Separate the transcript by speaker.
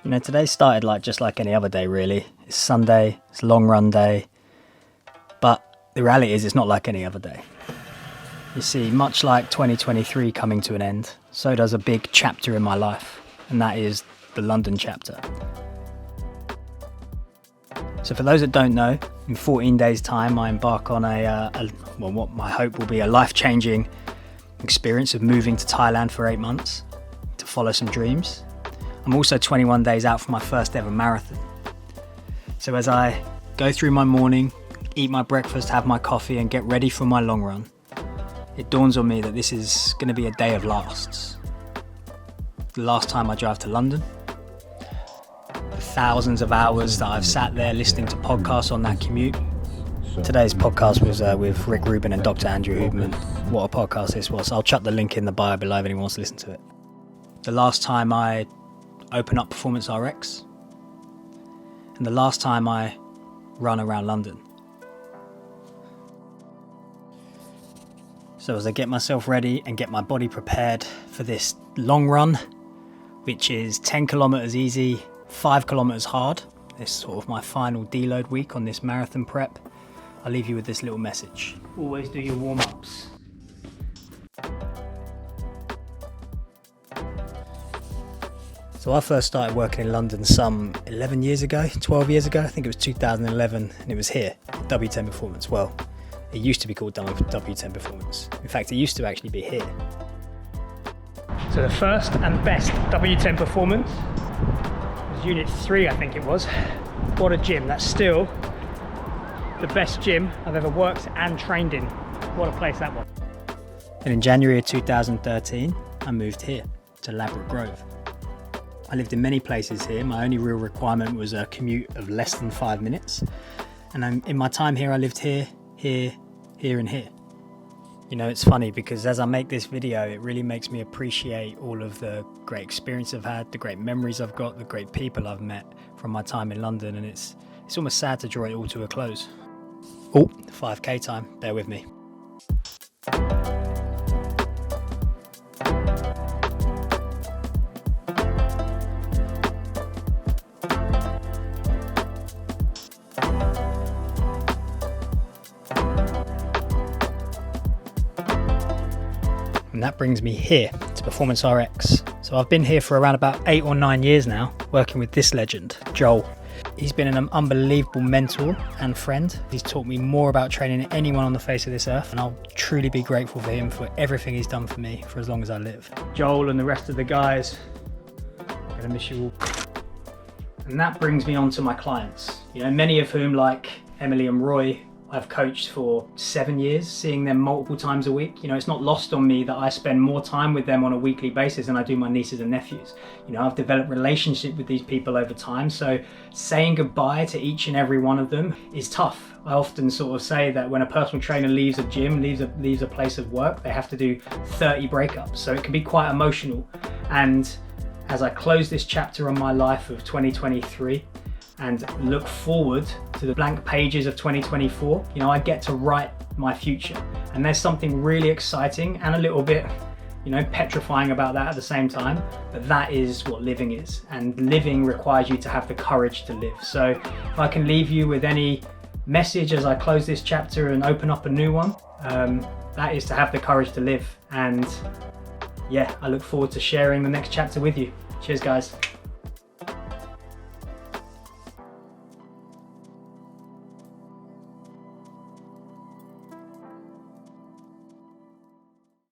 Speaker 1: You know, today started just like any other day, really. It's Sunday, it's a long run day, but the reality is it's not like any other day. You see, much like 2023 coming to an end, so does a big chapter in my life, and that is the London chapter. So for those that don't know, in 14 days' time, I embark on what my hope will be a life-changing experience of moving to Thailand for 8 months to follow some dreams. I'm also 21 days out from my first ever marathon. So as I go through my morning, eat my breakfast, have my coffee, and get ready for my long run, it dawns on me that this is going to be a day of lasts. The last time I drive to London, the thousands of hours that I've sat there listening to podcasts on that commute. Today's podcast was with Rick Rubin and Dr. Andrew Huberman. What a podcast this was. I'll chuck the link in the bio below if anyone wants to listen to it. The last time I open up Performance RX, and the last time I run around London. So as I get myself ready and get my body prepared for this long run, which is 10 kilometers easy, 5 kilometers hard, this is sort of my final deload week on this marathon prep, I'll leave you with this little message. Always do your warm-ups. So I first started working in London some 11 years ago, 12 years ago, I think it was 2011, and it was here, W10 Performance. Well, it used to be called W10 Performance. In fact, it used to actually be here. So the first and best W10 Performance was Unit 3, I think it was. What a gym, that's still the best gym I've ever worked and trained in. What a place that was. And in January of 2013, I moved here to Ladbroke Grove. I lived in many places here. My only real requirement was a commute of less than 5 minutes. And in my time here, I lived here, here, here, and here. You know, it's funny because as I make this video, it really makes me appreciate all of the great experience I've had, the great memories I've got, the great people I've met from my time in London. And it's almost sad to draw it all to a close. Oh, 5K time, bear with me. And that brings me here to Performance RX. So I've been here for around about 8 or 9 years now, working with this legend, Joel. He's been an unbelievable mentor and friend. He's taught me more about training than anyone on the face of this earth, and I'll truly be grateful for him for everything he's done for me for as long as I live. Joel and the rest of the guys, I'm gonna miss you all. And that brings me on to my clients. You know, many of whom, like Emily and Roy, I've coached for 7 years, seeing them multiple times a week. You know, it's not lost on me that I spend more time with them on a weekly basis than I do my nieces and nephews. You know, I've developed relationship with these people over time, so saying goodbye to each and every one of them is tough. I often sort of say that when a personal trainer leaves a gym, leaves a place of work, they have to do 30 breakups, so it can be quite emotional. And as I close this chapter on my life of 2023, and look forward to the blank pages of 2024, you know, I get to write my future. And there's something really exciting and a little bit, you know, petrifying about that at the same time, but that is what living is. And living requires you to have the courage to live. So if I can leave you with any message as I close this chapter and open up a new one, that is to have the courage to live. And yeah, I look forward to sharing the next chapter with you. Cheers, guys.